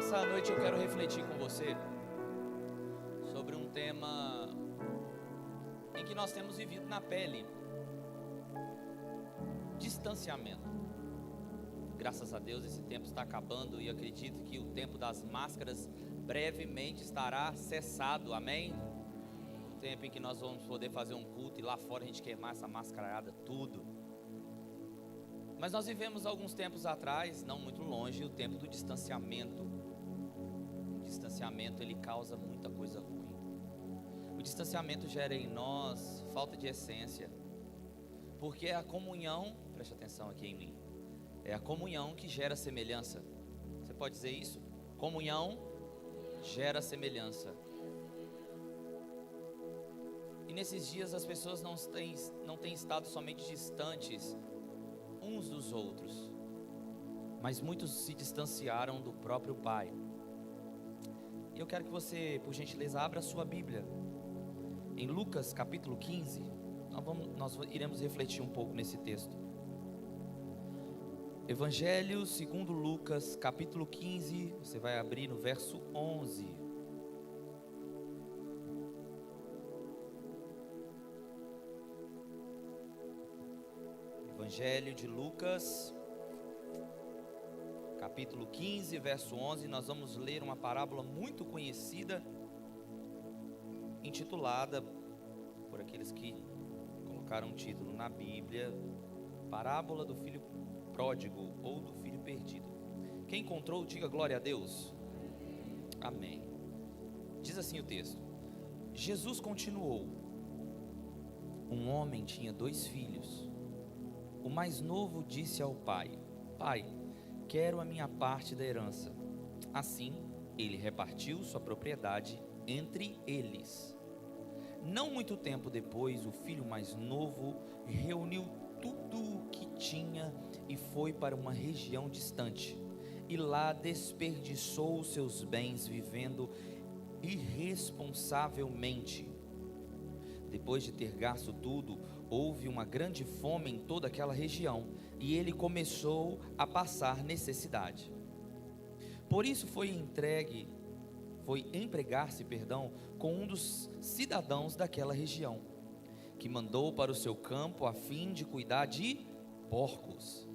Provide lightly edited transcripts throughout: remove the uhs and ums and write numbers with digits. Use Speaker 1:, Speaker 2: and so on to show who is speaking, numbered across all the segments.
Speaker 1: Nessa noite eu quero refletir com você sobre um tema em que nós temos vivido na pele: distanciamento. Graças a Deus esse tempo está acabando e acredito que o tempo das máscaras brevemente estará cessado, amém? O tempo em que nós vamos poder fazer um culto e lá fora a gente queimar essa mascarada tudo. Mas nós vivemos alguns tempos atrás, não muito longe, o tempo do distanciamento. O distanciamento ele causa muita coisa ruim. O distanciamento gera em nós falta de essência, porque é a comunhão, preste atenção aqui em mim, é a comunhão que gera semelhança. Você pode dizer isso? Comunhão gera semelhança. E nesses dias as pessoas não têm estado somente distantes uns dos outros, mas muitos se distanciaram do próprio Pai. E eu quero que você, por gentileza, abra a sua Bíblia em Lucas capítulo 15. Nós iremos refletir um pouco nesse texto. Evangelho segundo Lucas capítulo 15, você vai abrir no verso 11. Evangelho de Lucas, capítulo 15, verso 11, nós vamos ler uma parábola muito conhecida, intitulada, por aqueles que colocaram um título na Bíblia, Parábola do Filho Pródigo ou do Filho Perdido. Quem encontrou, diga glória a Deus. Amém. Diz assim o texto: Jesus continuou: um homem tinha 2 filhos. O mais novo disse ao pai: Pai, quero a minha parte da herança. Assim, ele repartiu sua propriedade entre eles. Não muito tempo depois, o filho mais novo reuniu tudo o que tinha e foi para uma região distante. E lá desperdiçou os seus bens vivendo irresponsavelmente. Depois de ter gasto tudo, houve uma grande fome em toda aquela região, e ele começou a passar necessidade. Por isso foi empregar-se com um dos cidadãos daquela região, que mandou para o seu campo a fim de cuidar de porcos.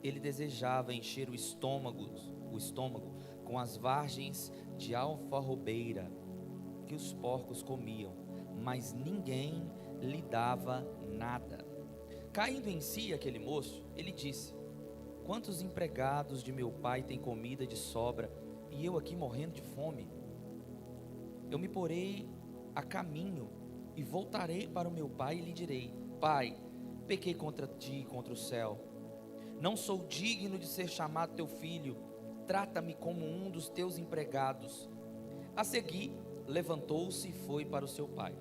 Speaker 1: Ele desejava encher o estômago com as vargens de alfarrobeira que os porcos comiam, mas ninguém lhe dava nada. Caindo em si aquele moço, ele disse: quantos empregados de meu pai têm comida de sobra, e eu aqui morrendo de fome? Eu me porei a caminho e voltarei para o meu pai e lhe direi: Pai, pequei contra ti e contra o céu. Não sou digno de ser chamado teu filho. Trata-me como um dos teus empregados. A seguir, levantou-se e foi para o seu pai.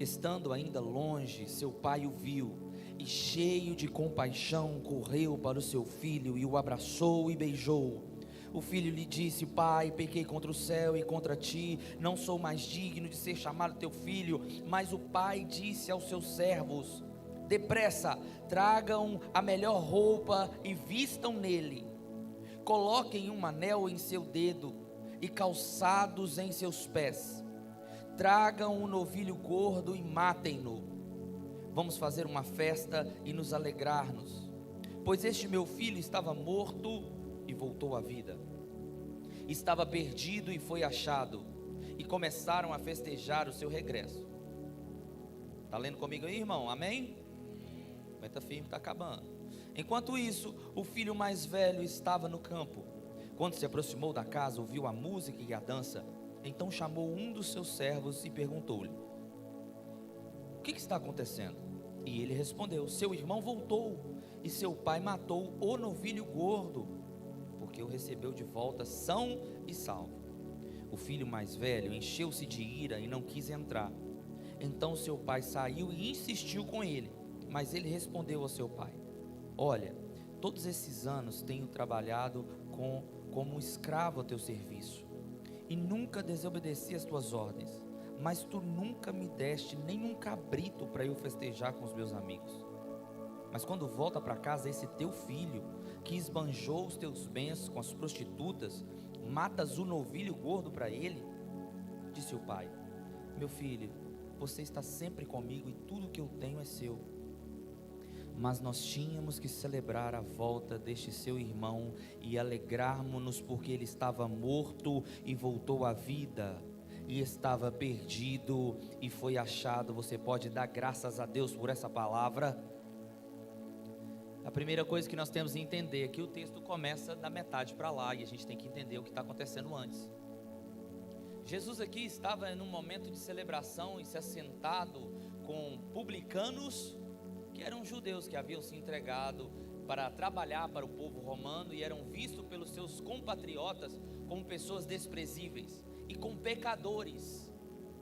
Speaker 1: Estando ainda longe, seu pai o viu e, cheio de compaixão, correu para o seu filho e o abraçou e beijou. O filho lhe disse: Pai, pequei contra o céu e contra ti, não sou mais digno de ser chamado teu filho. Mas o pai disse aos seus servos: depressa, tragam a melhor roupa e vistam nele. Coloquem um anel em seu dedo e calçados em seus pés. Tragam um novilho gordo e matem-no. Vamos fazer uma festa e nos alegrarmos, pois este meu filho estava morto e voltou à vida. Estava perdido e foi achado. E começaram a festejar o seu regresso. Está lendo comigo aí, irmão? Amém? Aguenta firme, está acabando. Enquanto isso, o filho mais velho estava no campo. Quando se aproximou da casa, ouviu a música e a dança. Então chamou um dos seus servos e perguntou-lhe: o que está acontecendo? E ele respondeu: seu irmão voltou e seu pai matou o novilho gordo, porque o recebeu de volta são e salvo. O filho mais velho encheu-se de ira e não quis entrar. Então seu pai saiu e insistiu com ele, mas ele respondeu ao seu pai: olha, todos esses anos tenho trabalhado como um escravo a teu serviço e nunca desobedeci às tuas ordens, mas tu nunca me deste nem um cabrito para eu festejar com os meus amigos. Mas quando volta para casa esse teu filho, que esbanjou os teus bens com as prostitutas, matas o novilho gordo para ele? Disse o pai: meu filho, você está sempre comigo e tudo que eu tenho é seu. Mas nós tínhamos que celebrar a volta deste seu irmão e alegrarmos-nos, porque ele estava morto e voltou à vida, e estava perdido e foi achado. Você pode dar graças a Deus por essa palavra? A primeira coisa que nós temos que entender é que o texto começa da metade para lá, e a gente tem que entender o que está acontecendo antes. Jesus aqui estava em um momento de celebração e se assentado com publicanos, que eram judeus que haviam se entregado para trabalhar para o povo romano e eram vistos pelos seus compatriotas como pessoas desprezíveis, e com pecadores.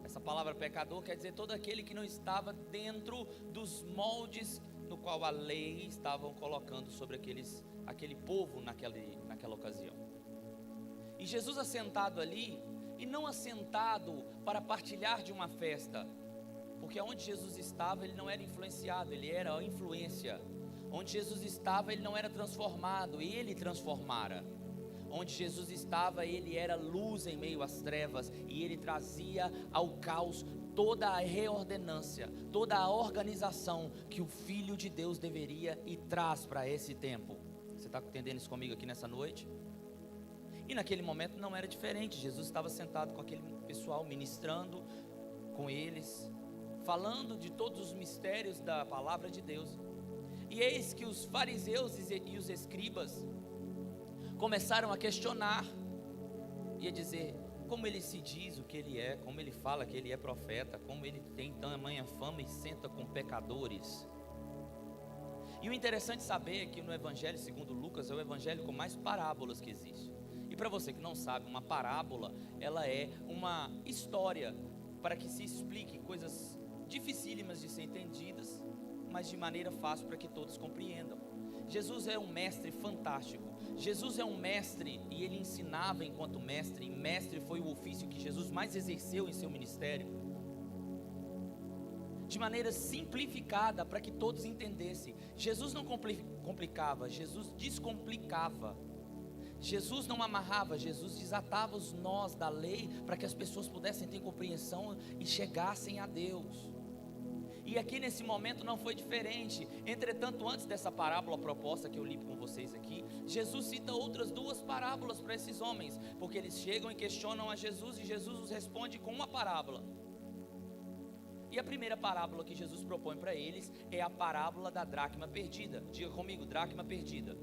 Speaker 1: Essa palavra pecador quer dizer todo aquele que não estava dentro dos moldes no qual a lei estavam colocando sobre aquele povo naquela ocasião. E Jesus assentado ali, e não assentado para partilhar de uma festa, porque onde Jesus estava ele não era influenciado, ele era a influência. Onde Jesus estava ele não era transformado, ele transformara. Onde Jesus estava ele era luz em meio às trevas, e ele trazia ao caos toda a reordenância, toda a organização que o Filho de Deus deveria e traz para esse tempo. Você está entendendo isso comigo aqui nessa noite? E naquele momento não era diferente. Jesus estava sentado com aquele pessoal, ministrando com eles, falando de todos os mistérios da palavra de Deus. E eis que os fariseus e os escribas começaram a questionar e a dizer: como ele se diz o que ele é, como ele fala que ele é profeta, como ele tem tamanha fama e senta com pecadores. E o interessante saber é que no Evangelho segundo Lucas é o evangelho com mais parábolas que existe. E para você que não sabe, uma parábola, ela é uma história para que se explique coisas dificílimas de ser entendidas, mas de maneira fácil para que todos compreendam. Jesus é um mestre fantástico. Jesus é um mestre e ele ensinava enquanto mestre, e mestre foi o ofício que Jesus mais exerceu em seu ministério, de maneira simplificada para que todos entendessem. Jesus não complicava, Jesus descomplicava. Jesus não amarrava, Jesus desatava os nós da lei para que as pessoas pudessem ter compreensão e chegassem a Deus. E aqui nesse momento não foi diferente. Entretanto, antes dessa parábola proposta que eu li com vocês aqui, Jesus cita outras duas parábolas para esses homens, porque eles chegam e questionam a Jesus, e Jesus os responde com uma parábola. E a primeira parábola que Jesus propõe para eles é a parábola da dracma perdida. Diga comigo, dracma perdida.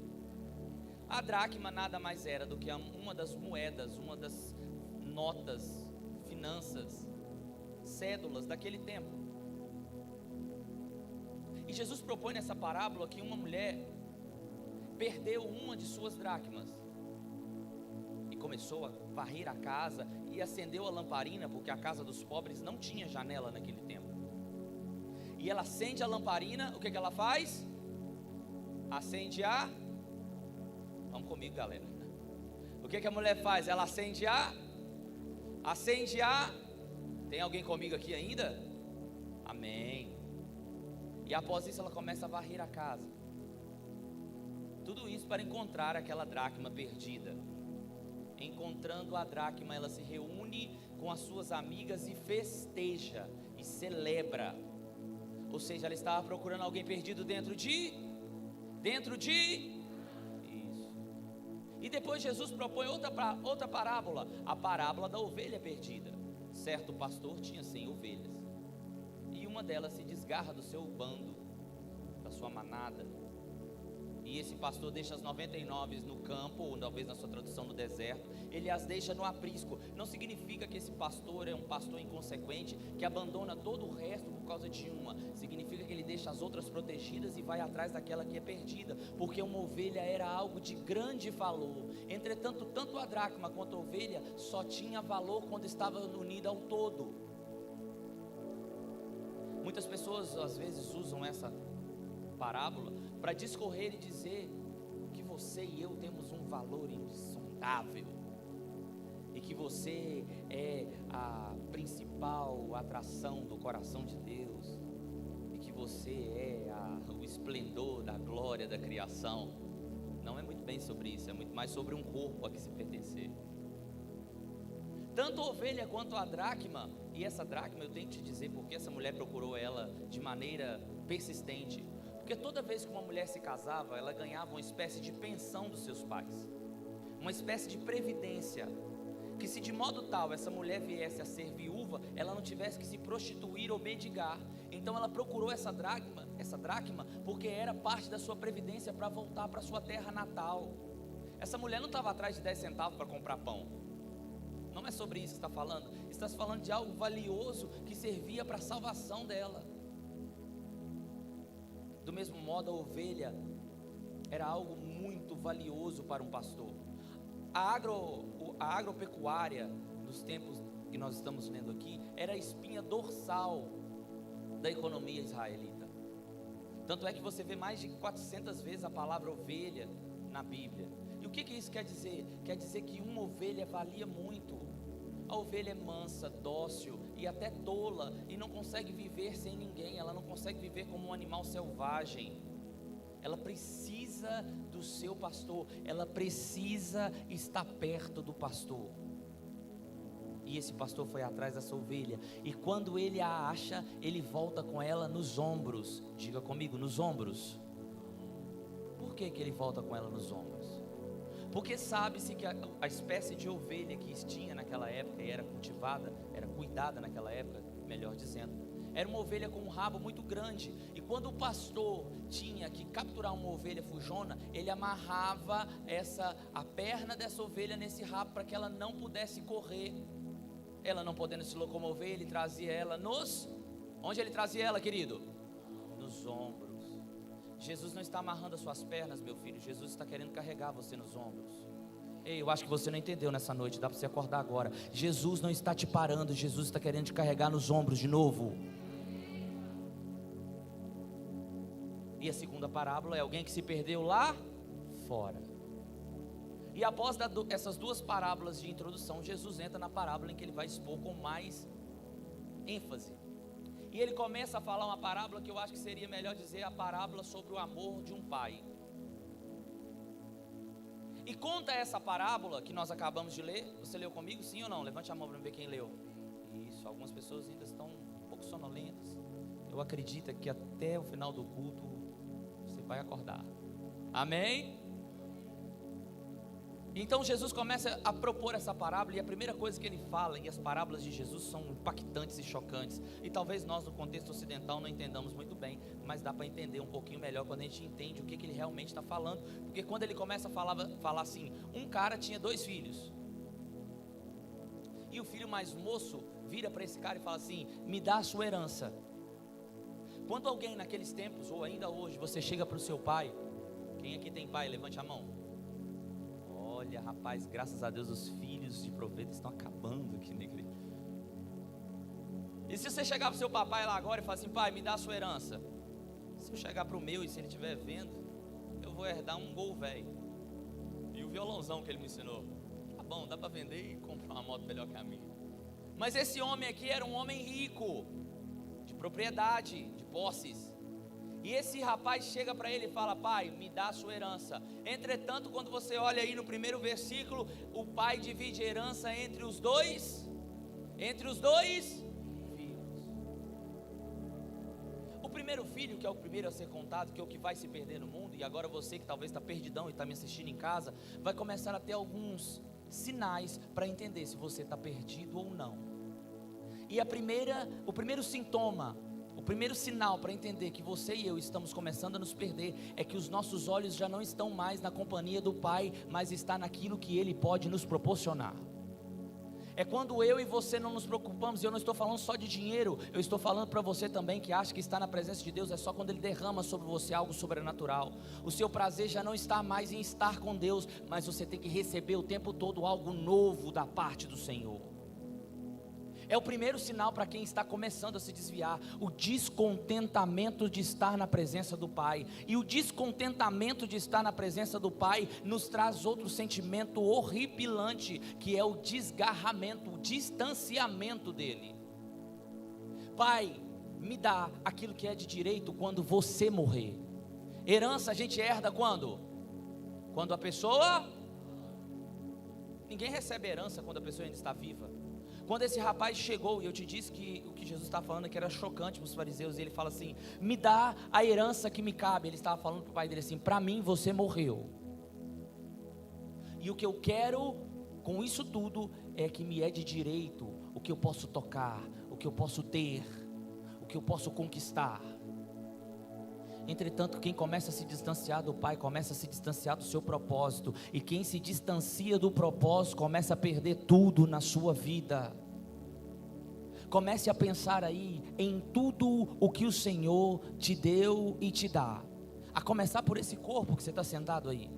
Speaker 1: A dracma nada mais era do que uma das moedas, uma das notas, finanças, cédulas daquele tempo. E Jesus propõe nessa parábola que uma mulher perdeu uma de suas dracmas e começou a varrer a casa e acendeu a lamparina, porque a casa dos pobres não tinha janela naquele tempo. E ela acende a lamparina, o que ela faz? Acende a... Vamos comigo, galera. O que a mulher faz? Ela acende a... Tem alguém comigo aqui ainda? Amém. E após isso ela começa a varrer a casa. Tudo isso para encontrar aquela dracma perdida. Encontrando a dracma, ela se reúne com as suas amigas e festeja e celebra. Ou seja, ela estava procurando alguém perdido dentro de isso. E depois Jesus propõe outra parábola, a parábola da ovelha perdida. Certo pastor tinha 100 ovelhas, e uma delas se desgarra do seu bando, da sua manada, e esse pastor deixa as 99 no campo, ou talvez na sua tradução no deserto. Ele as deixa no aprisco. Não significa que esse pastor é um pastor inconsequente, que abandona todo o resto por causa de uma. Significa que ele deixa as outras protegidas e vai atrás daquela que é perdida, porque uma ovelha era algo de grande valor. Entretanto, tanto a dracma quanto a ovelha só tinha valor quando estava unida ao todo. Muitas pessoas às vezes usam essa parábola para discorrer e dizer que você e eu temos um valor insondável, e que você é a principal atração do coração de Deus, e que você é o esplendor da glória da criação. Não é muito bem sobre isso, é muito mais sobre um corpo a que se pertencer. Tanto a ovelha quanto a dracma, e essa dracma eu tenho que te dizer porque essa mulher procurou ela de maneira persistente, porque toda vez que uma mulher se casava, ela ganhava uma espécie de pensão dos seus pais, uma espécie de previdência, que se de modo tal essa mulher viesse a ser viúva, ela não tivesse que se prostituir ou mendigar. Então ela procurou essa dracma, porque era parte da sua previdência para voltar para sua terra natal. Essa mulher não estava atrás de 10 centavos para comprar pão. Não é sobre isso que está falando. Está falando de algo valioso que servia para a salvação dela. Do mesmo modo, a ovelha era algo muito valioso para um pastor. A agropecuária, nos tempos que nós estamos lendo aqui, era a espinha dorsal da economia israelita. Tanto é que você vê mais de 400 vezes a palavra ovelha na Bíblia. E o que isso quer dizer? Quer dizer que uma ovelha valia muito. A ovelha é mansa, dócil e até tola, e não consegue viver sem ninguém. Ela não consegue viver como um animal selvagem. Ela precisa do seu pastor, ela precisa estar perto do pastor. E esse pastor foi atrás dessa ovelha, e quando ele a acha, ele volta com ela nos ombros. Diga comigo, nos ombros. Por que ele volta com ela nos ombros? Porque sabe-se que a espécie de ovelha que tinha naquela época, e era cultivada, era cuidada naquela época, melhor dizendo, era uma ovelha com um rabo muito grande. E quando o pastor tinha que capturar uma ovelha fujona, ele amarrava a perna dessa ovelha nesse rabo para que ela não pudesse correr. Ela não podendo se locomover, ele trazia ela onde ele trazia ela, querido? Nos ombros. Jesus não está amarrando as suas pernas, meu filho. Jesus está querendo carregar você nos ombros. Ei, eu acho que você não entendeu nessa noite. Dá para você acordar agora. Jesus não está te parando. Jesus está querendo te carregar nos ombros de novo. E a segunda parábola é alguém que se perdeu lá fora. E após essas duas parábolas de introdução, Jesus entra na parábola em que ele vai expor com mais ênfase. E ele começa a falar uma parábola que eu acho que seria melhor dizer a parábola sobre o amor de um pai. E conta essa parábola que nós acabamos de ler. Você leu comigo, sim ou não? Levante a mão para ver quem leu. Isso, algumas pessoas ainda estão um pouco sonolentas. Eu acredito que até o final do culto você vai acordar. Amém? Então Jesus começa a propor essa parábola, e a primeira coisa que ele fala, e as parábolas de Jesus são impactantes e chocantes, e talvez nós no contexto ocidental não entendamos muito bem, mas dá para entender um pouquinho melhor quando a gente entende o que ele realmente está falando. Porque quando ele começa a falar assim, um cara tinha 2 filhos, e o filho mais moço vira para esse cara e fala assim: me dá a sua herança. Quando alguém naqueles tempos, ou ainda hoje, você chega para o seu pai, quem aqui tem pai, levante a mão. Olha, rapaz, graças a Deus os filhos de profetas estão acabando aqui na igreja. E se você chegar para o seu papai lá agora e falar assim: pai, me dá a sua herança. Se eu chegar para o meu e se ele estiver vendo, eu vou herdar um Gol velho e o violãozão que ele me ensinou. Tá bom, dá para vender e comprar uma moto melhor que a minha. Mas esse homem aqui era um homem rico, de propriedade, de posses. E esse rapaz chega para ele e fala: pai, me dá a sua herança. Entretanto, quando você olha aí no primeiro versículo, o pai divide a herança entre os dois filhos. O primeiro filho, que é o primeiro a ser contado, que é o que vai se perder no mundo, e agora você que talvez está perdidão e está me assistindo em casa, vai começar a ter alguns sinais para entender se você está perdido ou não. E o primeiro sintoma, o primeiro sinal para entender que você e eu estamos começando a nos perder é que os nossos olhos já não estão mais na companhia do Pai, mas está naquilo que Ele pode nos proporcionar. É quando eu e você não nos preocupamos, e eu não estou falando só de dinheiro, eu estou falando para você também que acha que estar na presença de Deus é só quando Ele derrama sobre você algo sobrenatural. O seu prazer já não está mais em estar com Deus, mas você tem que receber o tempo todo algo novo da parte do Senhor. É o primeiro sinal para quem está começando a se desviar, o descontentamento de estar na presença do Pai. E o descontentamento de estar na presença do Pai nos traz outro sentimento horripilante, que é o desgarramento, o distanciamento dele. Pai, me dá aquilo que é de direito quando você morrer. Herança a gente herda quando? Quando a pessoa... Ninguém recebe herança quando a pessoa ainda está viva. Quando esse rapaz chegou, e eu te disse que o que Jesus estava falando que era chocante para os fariseus, e ele fala assim: me dá a herança que me cabe. Ele estava falando para o pai dele assim: para mim você morreu, e o que eu quero com isso tudo é que me é de direito o que eu posso tocar, o que eu posso ter, o que eu posso conquistar. Entretanto, quem começa a se distanciar do Pai, começa a se distanciar do seu propósito. E quem se distancia do propósito, começa a perder tudo na sua vida. Comece a pensar aí em tudo o que o Senhor te deu e te dá. A começar por esse corpo que você está sentado aí.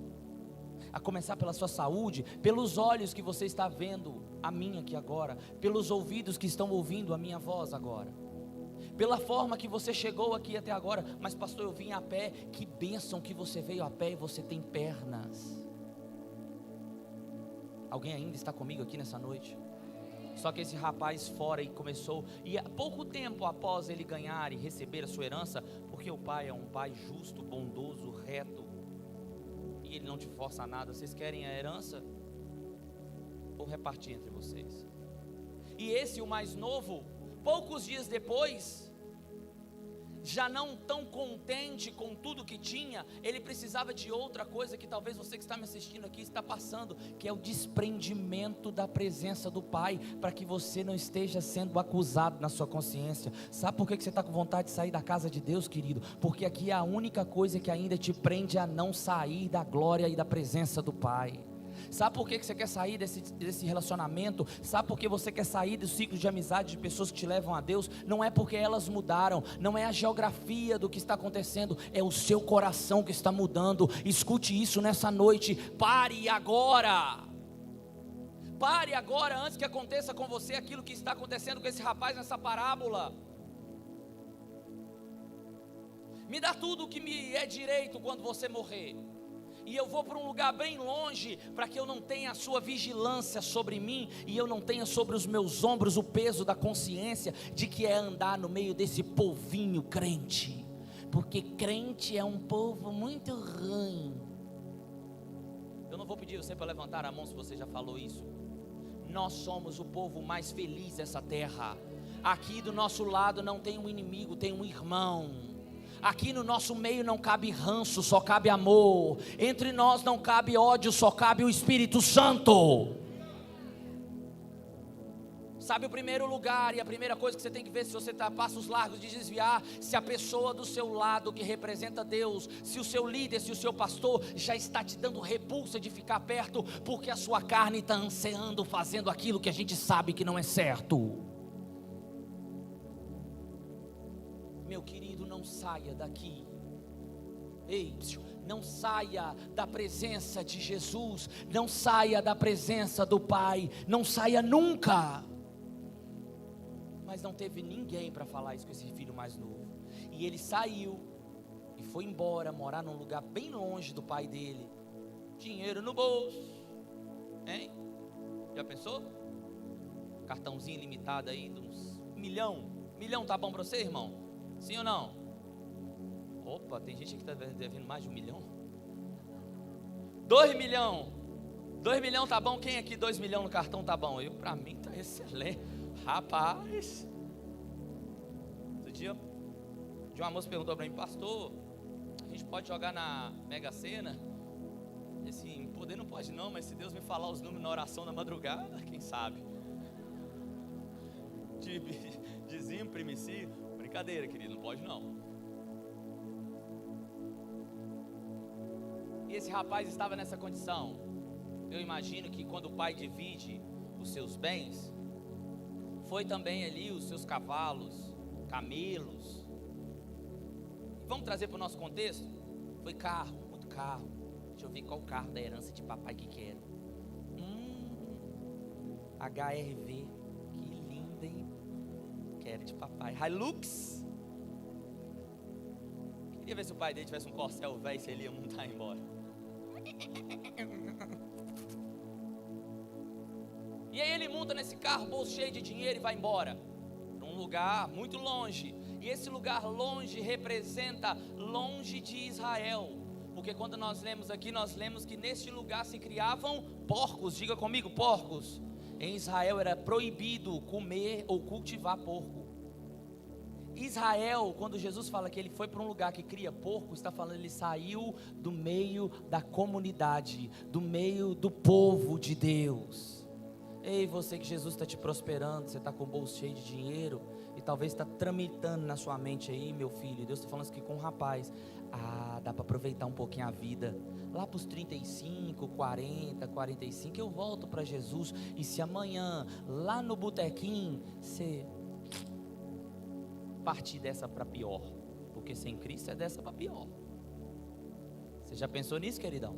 Speaker 1: A começar pela sua saúde, pelos olhos que você está vendo a minha aqui agora, pelos ouvidos que estão ouvindo a minha voz agora, pela forma que você chegou aqui até agora. Mas pastor, eu vim a pé. Que bênção que você veio a pé e você tem pernas. Alguém ainda está comigo aqui nessa noite? Só que esse rapaz fora e começou, e há pouco tempo após ele ganhar e receber a sua herança, porque o pai é um pai justo, bondoso, reto, e ele não te força a nada. Vocês querem a herança? Ou repartir entre vocês? E esse, o mais novo, poucos dias depois, já não tão contente com tudo que tinha, ele precisava de outra coisa que talvez você que está me assistindo aqui está passando, que é o desprendimento da presença do Pai, para que você não esteja sendo acusado na sua consciência. Sabe por que você está com vontade de sair da casa de Deus, querido? Porque aqui é a única coisa que ainda te prende a não sair da glória e da presença do Pai. Sabe por que você quer sair desse relacionamento? Sabe por que você quer sair do ciclo de amizade de pessoas que te levam a Deus? Não é porque elas mudaram, não é a geografia do que está acontecendo, é o seu coração que está mudando. Escute isso nessa noite. Pare agora. Pare agora, antes que aconteça com você aquilo que está acontecendo com esse rapaz nessa parábola. Me dá tudo o que me é direito quando você morrer, e eu vou para um lugar bem longe, para que eu não tenha a sua vigilância sobre mim, e eu não tenha sobre os meus ombros o peso da consciência, de que é andar no meio desse povinho crente, porque crente é um povo muito ruim. Eu não vou pedir você para levantar a mão se você já falou isso. Nós somos o povo mais feliz dessa terra. Aqui do nosso lado não tem um inimigo, tem um irmão. Aqui no nosso meio não cabe ranço, só cabe amor. Entre nós não cabe ódio, só cabe o Espírito Santo. Sabe o primeiro lugar e a primeira coisa que você tem que ver, se você está a passos largos de desviar, se a pessoa do seu lado que representa Deus, se o seu líder, se o seu pastor já está te dando repulsa de ficar perto, porque a sua carne está ansiando, fazendo aquilo que a gente sabe que não é certo. Meu querido, não saia daqui. Ei, não saia da presença de Jesus, não saia da presença do Pai, não saia nunca. Mas não teve ninguém para falar isso com esse filho mais novo. E ele saiu e foi embora, morar num lugar bem longe do pai dele. Dinheiro no bolso, hein? Já pensou? Cartãozinho limitado aí de uns milhão tá bom para você, irmão? Sim ou não? Opa, tem gente que está devendo mais de 1 milhão. 2 milhões. 2 milhões tá bom? Quem aqui 2 milhões no cartão tá bom? Para mim tá excelente. Rapaz, outro dia uma moça perguntou para mim: pastor, a gente pode jogar na Mega Sena? E assim, poder não pode não, mas se Deus me falar os números na oração da madrugada, quem sabe? Dizimo, primicídio. Brincadeira, querido, não pode não. E esse rapaz estava nessa condição. Eu imagino que quando o pai divide os seus bens, foi também ali os seus cavalos, camelos. Vamos trazer para o nosso contexto? Foi carro, muito carro. Deixa eu ver qual carro da herança de papai que quero. HRV, que linda, hein? Quero de papai. Hilux. Queria ver se o pai dele tivesse um Corcel velho, se ele ia montar e ir embora. E aí ele monta nesse carro, bolso cheio de dinheiro, e vai embora para um lugar muito longe. E esse lugar longe representa longe de Israel, porque Porque quando nós lemos aqui, nós lemos que neste lugar se criavam porcos. Diga comigo, porcos. Em Israel era proibido comer ou cultivar porco. Israel, quando Jesus fala que ele foi para um lugar que cria porco, está falando ele saiu do meio da comunidade, do meio do povo de Deus. Ei, você que Jesus está te prosperando, você está com o bolso cheio de dinheiro e talvez está tramitando na sua mente aí, meu filho. Deus está falando isso aqui com um rapaz. Dá para aproveitar um pouquinho a vida. Lá para os 35, 40, 45, eu volto para Jesus. E se amanhã, lá no botequim, você partir dessa para pior, porque sem Cristo é dessa para pior. Você já pensou nisso, queridão?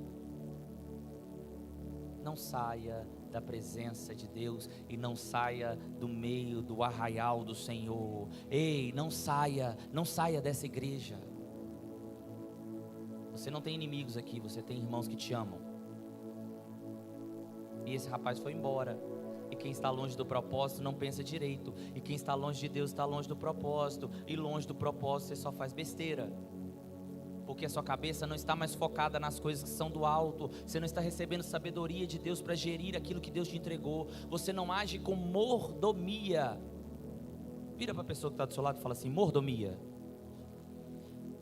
Speaker 1: Não saia da presença de Deus e não saia do meio do arraial do Senhor. Ei, não saia dessa igreja. Você não tem inimigos aqui, você tem irmãos que te amam. E esse rapaz foi embora. E quem está longe do propósito não pensa direito. E quem está longe de Deus está longe do propósito. E longe do propósito você só faz besteira. Porque a sua cabeça não está mais focada nas coisas que são do alto. Você não está recebendo sabedoria de Deus para gerir aquilo que Deus te entregou. Você não age com mordomia. Vira para a pessoa que está do seu lado e fala assim: mordomia.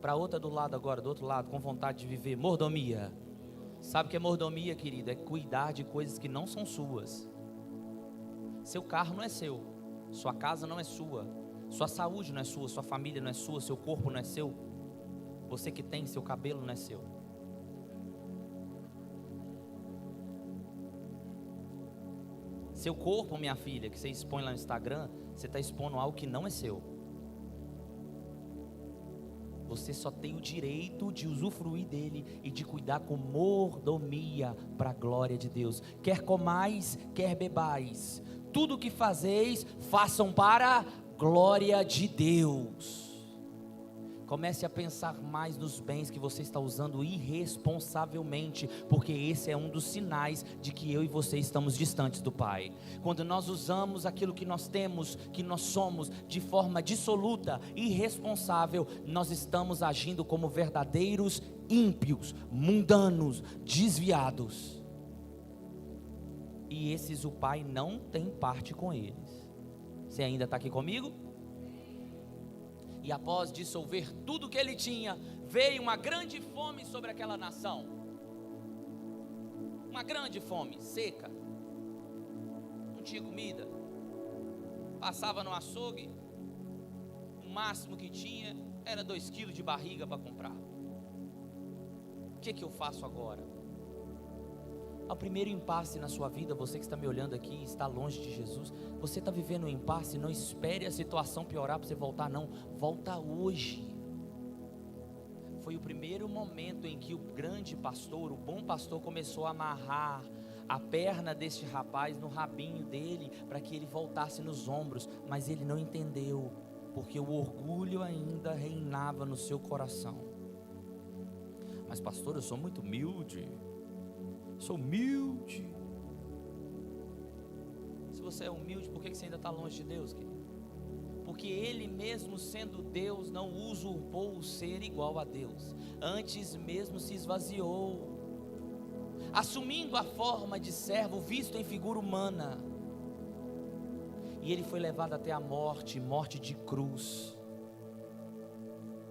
Speaker 1: Para outra do lado agora, do outro lado, com vontade de viver, mordomia. Sabe o que é mordomia, querido? É cuidar de coisas que não são suas. Seu carro não é seu, sua casa não é sua, sua saúde não é sua, sua família não é sua, seu corpo não é seu. Você que tem, seu cabelo não é seu. Seu corpo, minha filha, que você expõe lá no Instagram, você está expondo algo que não é seu. Você só tem o direito de usufruir dele e de cuidar com mordomia para a glória de Deus. Quer comais, quer bebais, tudo o que fazeis, façam para a glória de Deus. Comece a pensar mais nos bens que você está usando irresponsavelmente, porque esse é um dos sinais de que eu e você estamos distantes do Pai. Quando nós usamos aquilo que nós temos, que nós somos, de forma dissoluta, irresponsável, nós estamos agindo como verdadeiros ímpios, mundanos, desviados. E esses o Pai não tem parte com eles. Você ainda está aqui comigo? E após dissolver tudo o que ele tinha, veio uma grande fome sobre aquela nação. Uma grande fome, seca. Não tinha comida. Passava no açougue, o máximo que tinha era 2 quilos de barriga para comprar. O que eu faço agora? Ao primeiro impasse na sua vida, você que está me olhando aqui, está longe de Jesus, você está vivendo um impasse, não espere a situação piorar para você voltar, não, volta hoje. Foi o primeiro momento em que o grande pastor, o bom pastor, começou a amarrar a perna deste rapaz no rabinho dele, para que ele voltasse nos ombros, mas ele não entendeu, porque o orgulho ainda reinava no seu coração. Mas pastor, eu sou muito humilde. Sou humilde. Se você é humilde, por que você ainda está longe de Deus, querido? Porque Ele mesmo sendo Deus, não usurpou o ser igual a Deus. Antes mesmo se esvaziou, assumindo a forma de servo, visto em figura humana. E Ele foi levado até a morte, morte de cruz.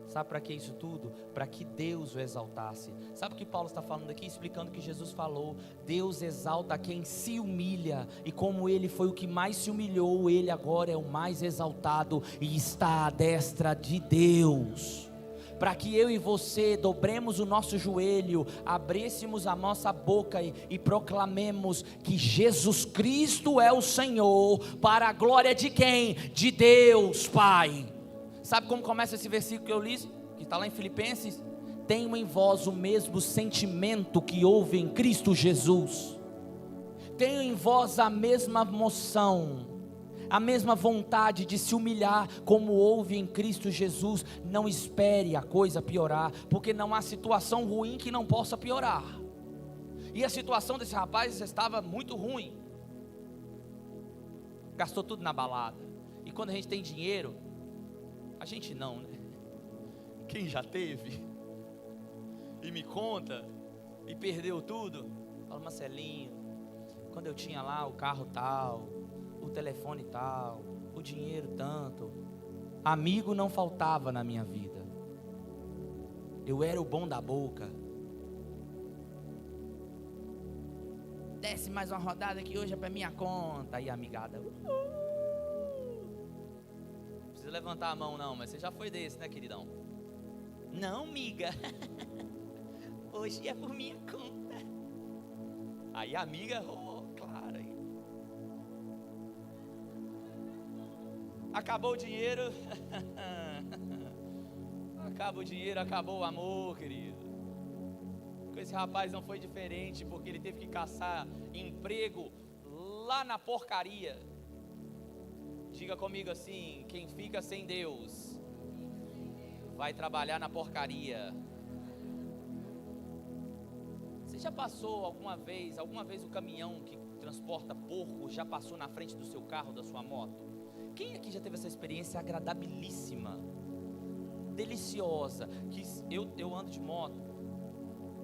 Speaker 1: Sabe para que isso tudo? Para que Deus o exaltasse. Sabe o que Paulo está falando aqui? Explicando o que Jesus falou. Deus exalta quem se humilha. E como ele foi o que mais se humilhou, ele agora é o mais exaltado e está à destra de Deus. Para que eu e você dobremos o nosso joelho, abríssemos a nossa boca e proclamemos que Jesus Cristo é o Senhor, para a glória de quem? De Deus Pai. Sabe como começa esse versículo que eu li? Que está lá em Filipenses? Tenham em vós o mesmo sentimento que houve em Cristo Jesus. Tenham em vós a mesma moção, a mesma vontade de se humilhar como houve em Cristo Jesus. Não espere a coisa piorar, porque não há situação ruim que não possa piorar. E a situação desse rapaz estava muito ruim. Gastou tudo na balada. E quando a gente tem dinheiro, a gente não, né? Quem já teve? e me conta, e perdeu tudo. Fala, Marcelinho, quando eu tinha lá o carro tal, o telefone tal, o dinheiro tanto, amigo não faltava na minha vida. Eu era o bom da boca. Desce mais uma rodada que hoje é pra minha conta. Aí a amigada, não precisa levantar a mão não, mas você já foi desse, né, queridão? Não, miga. Hoje é por minha conta. Aí a amiga, claro. Acabou o dinheiro. Acaba o dinheiro, acabou o amor, querido. Com esse rapaz não foi diferente, porque ele teve que caçar emprego lá na porcaria. Diga comigo assim: quem fica sem Deus vai trabalhar na porcaria. Você já passou alguma vez o caminhão que transporta porco já passou na frente do seu carro, da sua moto? Quem aqui já teve essa experiência agradabilíssima, deliciosa? Que eu ando de moto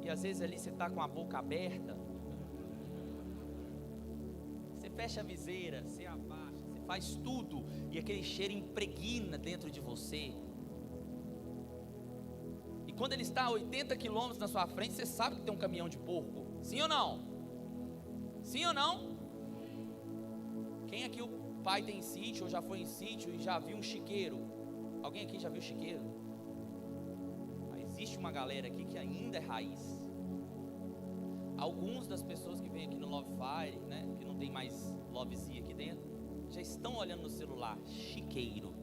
Speaker 1: e às vezes ali você está com a boca aberta, você fecha a viseira, você abaixa, você faz tudo e aquele cheiro impregna dentro de você. E quando ele está a 80 quilômetros na sua frente, você sabe que tem um caminhão de porco. Sim ou não? Sim ou não? Quem aqui o pai tem sítio ou já foi em sítio e já viu um chiqueiro? Alguém aqui já viu chiqueiro? Existe uma galera aqui que ainda é raiz. Alguns das pessoas que vêm aqui no Love Fire, né, que não tem mais Lovezinha aqui dentro, já estão olhando no celular, chiqueiro.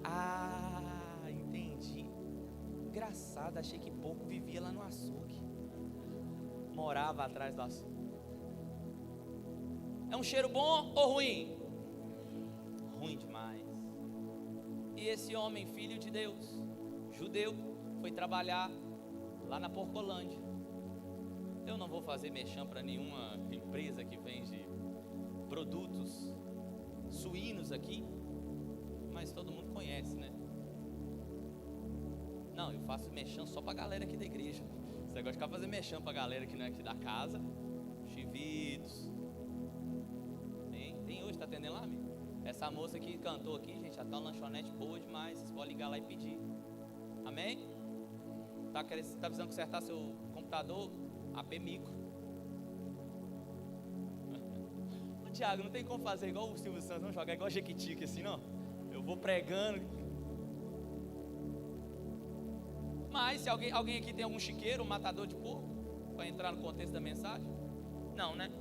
Speaker 1: Ah, entendi. Engraçado, achei que porco vivia lá no açougue. Morava atrás do açougue. É um cheiro bom ou ruim? Ruim demais. E esse homem, filho de Deus, judeu, foi trabalhar lá na Porcolândia. Eu não vou fazer merchan para nenhuma empresa que vende produtos suínos aqui, mas todo mundo conhece, né? Não, eu faço merchan só pra galera aqui da igreja. Você gosta de ficar fazendo merchan pra galera que não é aqui da casa? Chivitos. Tem hoje, tá atendendo lá, amigo? Essa moça que cantou aqui, gente, já tá uma lanchonete boa demais. Vocês podem ligar lá e pedir. Amém? Tá precisando consertar seu computador? AP Micro. Ô Thiago, não tem como fazer igual o Silvio Santos, não jogar igual Jequitique assim, não? Eu vou pregando. Mas se alguém aqui tem algum chiqueiro, um matador de porco, para entrar no contexto da mensagem? Não, né?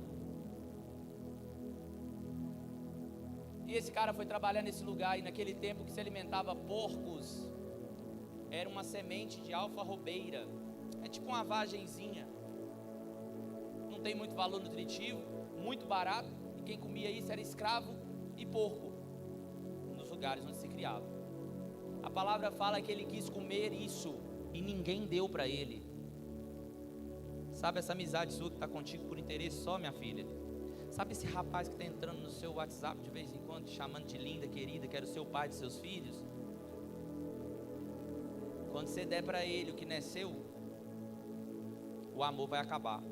Speaker 1: E esse cara foi trabalhar nesse lugar, e naquele tempo que se alimentava porcos, era uma semente de alfarrobeira. É tipo uma vagenzinha. Não tem muito valor nutritivo, muito barato, e quem comia isso era escravo e porco, nos lugares onde se criava. A palavra fala que ele quis comer isso, e ninguém deu para ele. Sabe essa amizade sua que está contigo por interesse só, minha filha? Sabe esse rapaz que está entrando no seu WhatsApp de vez em quando, te chamando de linda, querida, que era o seu pai de seus filhos? Quando você der para ele o que não é seu, o amor vai acabar.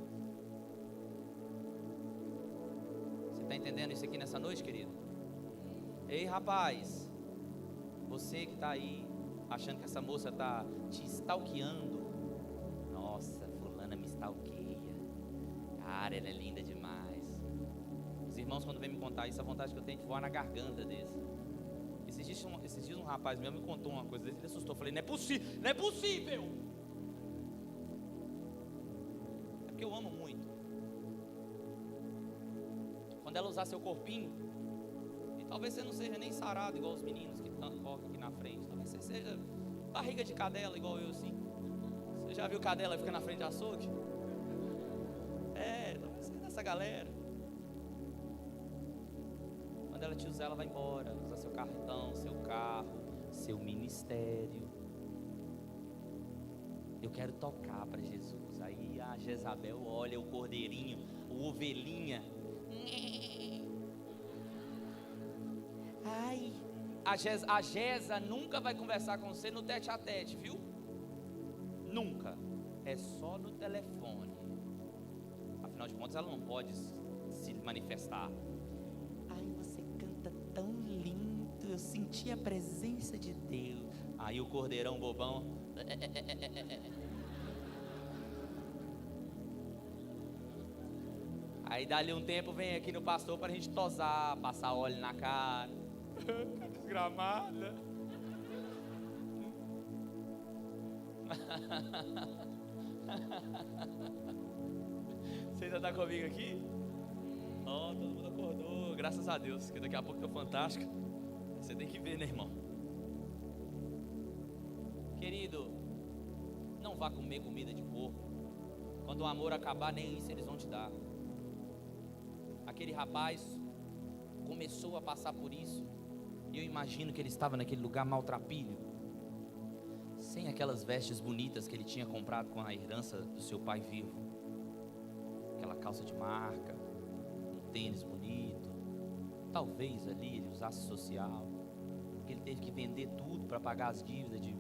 Speaker 1: Você está entendendo isso aqui nessa noite, querido? Ei, rapaz, você que está aí achando que essa moça está te stalkeando. Nossa, fulana me stalkeia. Cara, ela é linda demais. Os irmãos, quando vêm me contar isso, a vontade que eu tenho de voar na garganta desse. Esses dias um rapaz meu me contou uma coisa desse, ele assustou. Eu falei, não é possível, não é possível. É porque eu amo muito. Quando ela usar seu corpinho, e talvez você não seja nem sarado igual os meninos que tanto colocam aqui na frente, talvez você seja barriga de cadela igual eu assim. Você já viu cadela ficar na frente de açougue? Talvez seja dessa galera. Quando ela te usar, ela vai embora, usar seu cartão, seu carro, seu ministério. Eu quero tocar para Jesus. Aí a Jezabel olha o cordeirinho, o ovelhinha. Ai, a Jeza nunca vai conversar com você no tete a tete, viu? Nunca. é só no telefone. Afinal de contas, ela não pode se manifestar. Ai, você canta tão lindo, eu senti a presença de Deus. Aí o cordeirão bobão. Aí dali um tempo vem aqui no pastor pra gente tosar, passar óleo na cara. Desgramada. Você ainda tá comigo aqui? Ó, todo mundo acordou, graças a Deus, que daqui a pouco tô fantástico. Você tem que ver, né, irmão? Querido, não vá comer comida de porco. Quando o amor acabar, nem isso eles vão te dar. Aquele rapaz começou a passar por isso, e eu imagino que ele estava naquele lugar maltrapilho, sem aquelas vestes bonitas que ele tinha comprado com a herança do seu pai vivo, aquela calça de marca, um tênis bonito, talvez ali ele usasse social, porque ele teve que vender tudo para pagar as dívidas de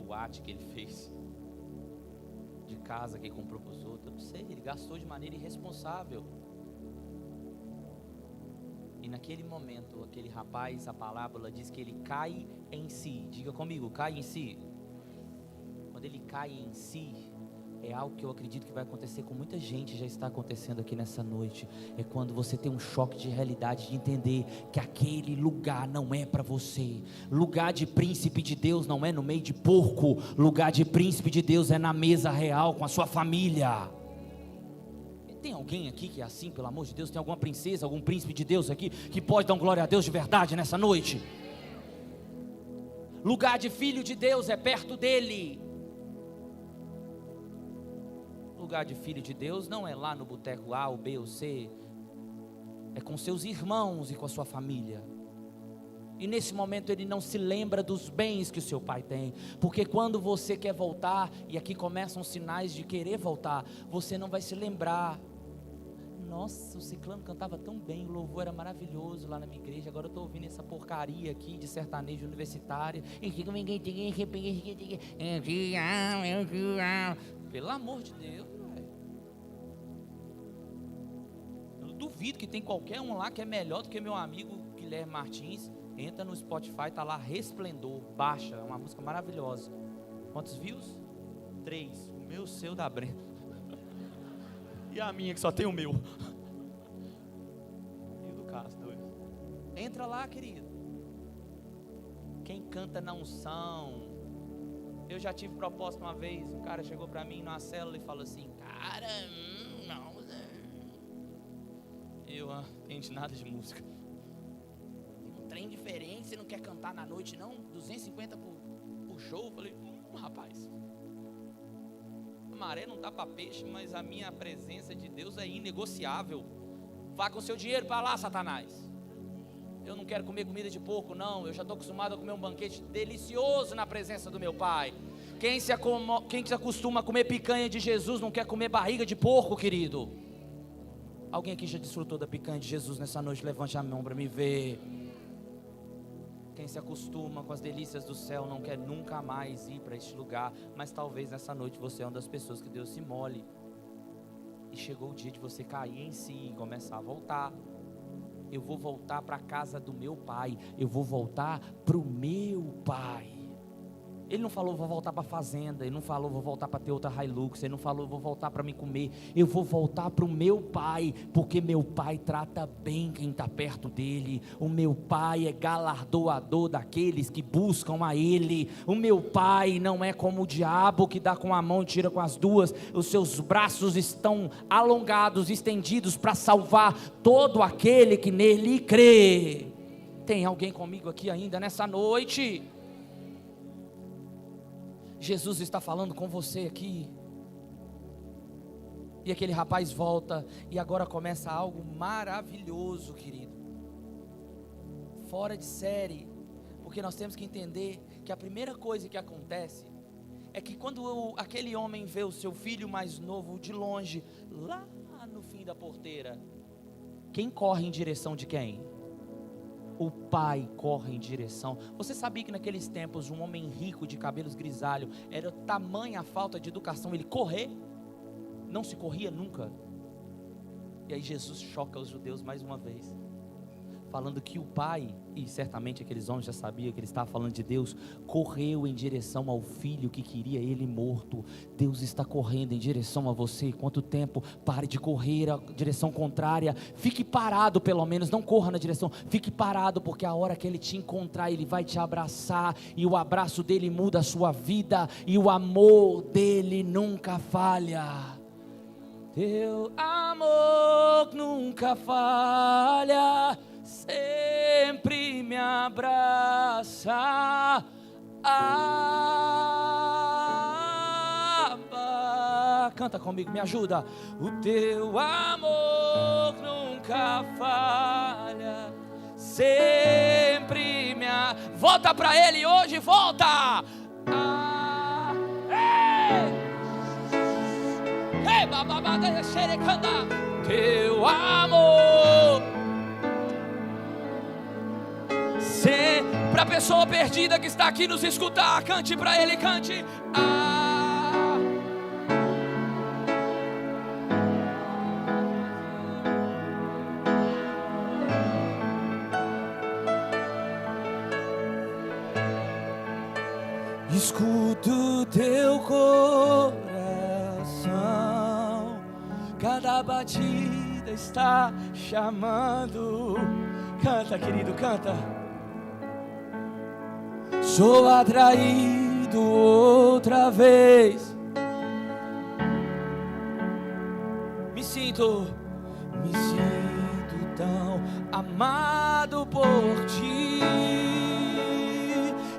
Speaker 1: boate que ele fez, de casa que ele comprou para os outros. Eu não sei, ele gastou de maneira irresponsável. E naquele momento, aquele rapaz, a parábola diz que ele cai em si. Diga comigo, cai em si. Quando ele cai em si, é algo que eu acredito que vai acontecer com muita gente, já está acontecendo aqui nessa noite. É quando você tem um choque de realidade, de entender que aquele lugar não é para você. Lugar de príncipe de Deus não é no meio de porco. Lugar de príncipe de Deus é na mesa real com a sua família. Tem alguém aqui que é assim, pelo amor de Deus? Tem alguma princesa, algum príncipe de Deus aqui que pode dar um glória a Deus de verdade nessa noite? Lugar de filho de Deus é perto dele. Lugar de filho de Deus não é lá no boteco A, ou B ou C. É com seus irmãos e com a sua família. E nesse momento ele não se lembra dos bens que o seu pai tem. Porque quando você quer voltar, e aqui começam os sinais de querer voltar, você não vai se lembrar. Nossa, o ciclano cantava tão bem, o louvor era maravilhoso lá na minha igreja. Agora eu estou ouvindo essa porcaria aqui de sertanejo universitário. Pelo amor de Deus, velho. Eu duvido que tem qualquer um lá que é melhor do que meu amigo Guilherme Martins. Entra no Spotify, tá lá Resplendor, baixa, é uma música maravilhosa. Quantos views? 3, o meu, o seu, da Brenda. E a minha que só tem o meu. E o do Cássio, 2. Entra lá, querido. Quem canta na unção. Eu já tive proposta uma vez, um cara chegou pra mim numa célula e falou assim: cara, não. Eu não entendi nada de música. Trem diferente, você não quer cantar na noite não? 250 por show? Eu falei, rapaz, a maré não tá para peixe, mas a minha presença de Deus é inegociável. Vá com seu dinheiro para lá, Satanás. Eu não quero comer comida de porco não, eu já estou acostumado a comer um banquete delicioso na presença do meu pai. Quem se acostuma a comer picanha de Jesus não quer comer barriga de porco, querido. Alguém aqui já desfrutou da picanha de Jesus nessa noite? Levante a mão para me ver. Quem se acostuma com as delícias do céu não quer nunca mais ir para este lugar. Mas talvez nessa noite você é uma das pessoas que Deus se mole. E chegou o dia de você cair em si e começar a voltar. Eu vou voltar para a casa do meu pai. Eu vou voltar para o meu pai. Ele não falou, vou voltar para a fazenda. Ele não falou, vou voltar para ter outra Hilux. Ele não falou, vou voltar para me comer. Eu vou voltar para o meu pai, porque meu pai trata bem quem está perto dele. O meu pai é galardoador daqueles que buscam a ele. O meu pai não é como o diabo que dá com a mão e tira com as duas. Os seus braços estão alongados, estendidos para salvar todo aquele que nele crê. Tem alguém comigo aqui ainda nessa noite? Jesus está falando com você aqui. E aquele rapaz volta. E agora começa algo maravilhoso, querido. Fora de série. Porque nós temos que entender que a primeira coisa que acontece é que quando aquele homem vê o seu filho mais novo de longe, lá no fim da porteira, quem corre em direção de quem? o pai corre em direção. Você sabia que naqueles tempos um homem rico de cabelos grisalhos era tamanha a falta de educação, ele correr? Não se corria nunca. E aí Jesus choca os judeus mais uma vez, falando que o pai, e certamente aqueles homens já sabiam que ele estava falando de Deus, correu em direção ao filho que queria ele morto. Deus está correndo em direção a você. Quanto tempo? Pare de correr a direção contrária, fique parado pelo menos, não corra na direção, fique parado, porque a hora que ele te encontrar, ele vai te abraçar, e o abraço dele muda a sua vida, e o amor dele nunca falha. Teu amor nunca falha, sempre me abraça. Canta comigo, me ajuda. O teu amor nunca falha, sempre me volta para ele hoje, volta. Ei, bababada, xerecanda. Teu amor. Para a pessoa perdida que está aqui nos escutar, cante para ele, cante. Escuto teu coração, cada batida está chamando. Canta, querido, canta. Sou atraído outra vez. Me sinto tão amado por ti.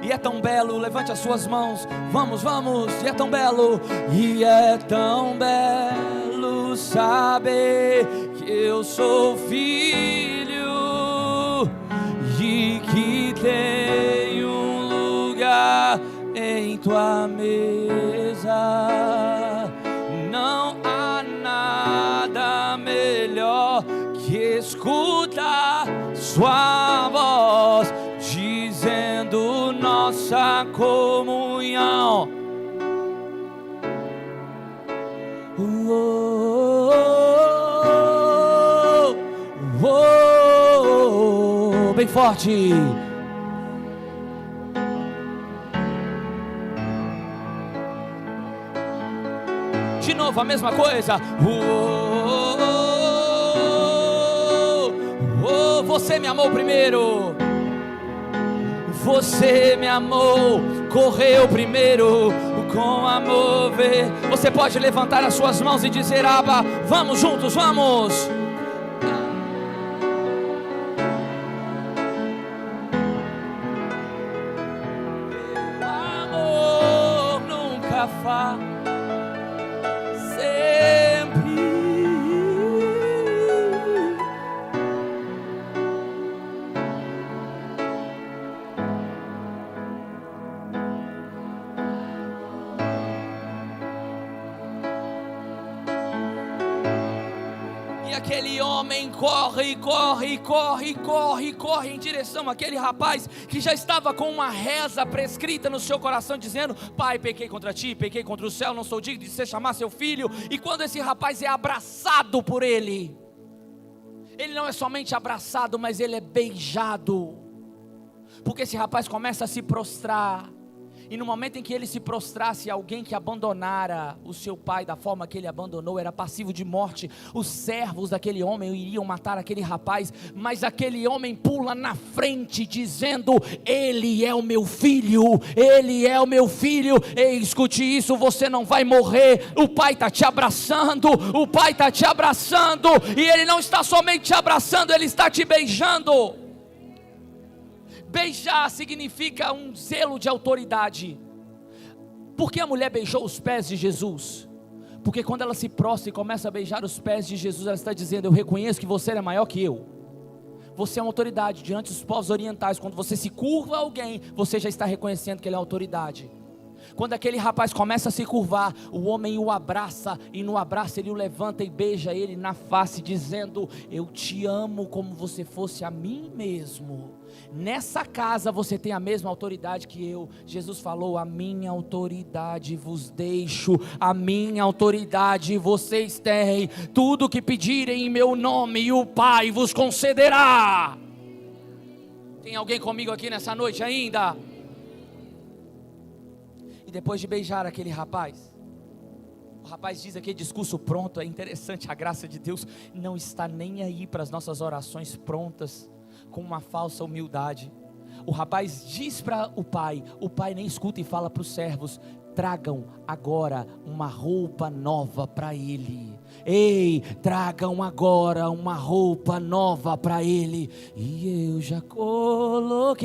Speaker 1: E é tão belo, levante as suas mãos. Vamos, vamos, e é tão belo. E é tão belo saber que eu sou filho e que tenho um lugar em tua mesa. Não há nada melhor que escutar sua voz dizendo nossa comunhão. Bem forte. De novo a mesma coisa. Você me amou primeiro. Você me amou, correu primeiro, com amor ver. Você pode levantar as suas mãos e dizer: Abba, vamos juntos, vamos. Amor nunca falha, sempre. Aquele homem corre em direção àquele rapaz que já estava com uma reza prescrita no seu coração, dizendo: Pai, pequei contra ti, pequei contra o céu, não sou digno de você chamar seu filho. E quando esse rapaz é abraçado por ele não é somente abraçado, mas ele é beijado, porque esse rapaz começa a se prostrar. E no momento em que ele se prostrasse, alguém que abandonara o seu pai da forma que ele abandonou era passivo de morte. Os servos daquele homem iriam matar aquele rapaz, mas aquele homem pula na frente dizendo: ele é o meu filho, ele é o meu filho. Ei, escute isso, você não vai morrer. O pai está te abraçando, o pai está te abraçando, e ele não está somente te abraçando, ele está te beijando. Beijar significa um zelo de autoridade. Por que a mulher beijou os pés de Jesus? Porque quando ela se prostra e começa a beijar os pés de Jesus, ela está dizendo: eu reconheço que você é maior que eu. Você é uma autoridade diante dos povos orientais. Quando você se curva a alguém, você já está reconhecendo que ele é autoridade.
Speaker 2: Quando aquele rapaz começa a se curvar, o homem o abraça, e no abraço ele o levanta e beija ele na face, dizendo: eu te amo como você fosse a mim mesmo. Nessa casa você tem a mesma autoridade que eu. Jesus falou: a minha autoridade vos deixo, a minha autoridade vocês têm. Tudo que pedirem em meu nome, o Pai vos concederá. Tem alguém comigo aqui nessa noite ainda? Depois de beijar aquele rapaz, o rapaz diz aquele discurso pronto. É interessante, a graça de Deus não está nem aí para as nossas orações prontas, com uma falsa humildade. O rapaz diz para o pai nem escuta e fala para os servos: tragam agora uma roupa nova para ele. Ei, tragam agora uma roupa nova para ele. E eu já coloquei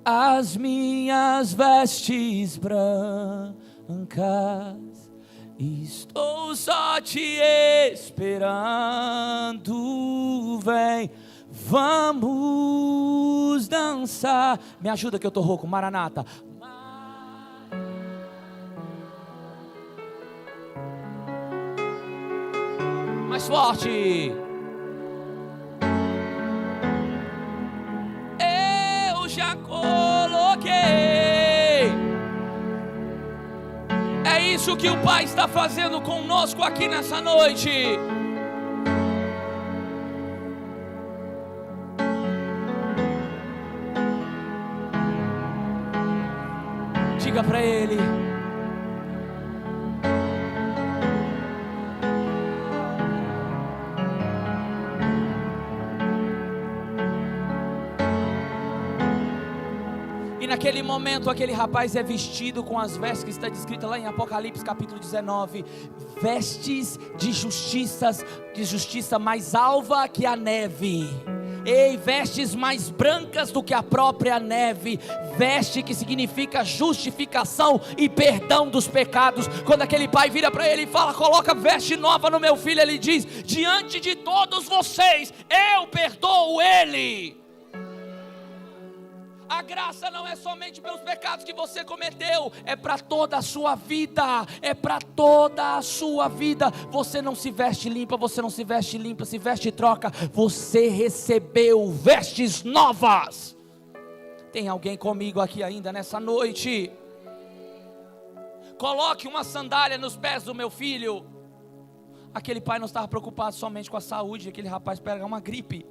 Speaker 2: as minhas vestes brancas, estou só te esperando. Vem, vamos dançar. Me ajuda que eu tô rouco, Maranata. Mais forte. Já coloquei. É isso que o Pai está fazendo conosco aqui nessa noite. Diga para Ele: e naquele momento aquele rapaz é vestido com as vestes que está descrita lá em Apocalipse capítulo 19, vestes de justiça mais alva que a neve. Ei, vestes mais brancas do que a própria neve. Veste que significa justificação e perdão dos pecados. Quando aquele pai vira para ele e fala: coloca veste nova no meu filho, ele diz: diante de todos vocês eu perdoo ele. A graça não é somente pelos pecados que você cometeu, é para toda a sua vida, é para toda a sua vida. Você não se veste limpa, você não se veste limpa, se veste e troca, você recebeu vestes novas. Tem alguém comigo aqui ainda nessa noite? Coloque uma sandália nos pés do meu filho. Aquele pai não estava preocupado somente com a saúde, aquele rapaz pega uma gripe.